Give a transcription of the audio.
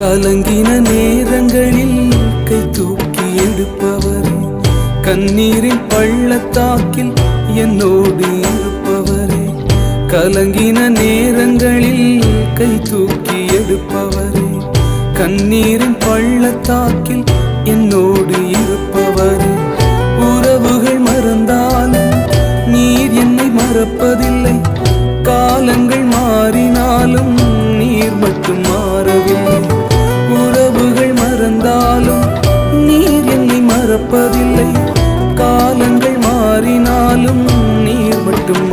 கலங்கின நேரங்களில் கை தூக்கி எடுப்பவரே, கண்ணீரின் பள்ளத்தாக்கில் என்னோடு இருப்பவரே. கலங்கின நேரங்களில் கை தூக்கி எடுப்பவரே, கண்ணீரின் பள்ளத்தாக்கில் என்னோடு இருப்பவரே. உறவுகள் மறந்தாலும் நீர் என்னை மறப்பதில்லை, காலங்கள் மாறினாலும் நீர் மட்டும் மாறவில்லை. உறவுகள் மறந்தாலும் நீர் என்னை மறப்பதில்லை, காலங்கள் மாறினாலும் நீர் மட்டும்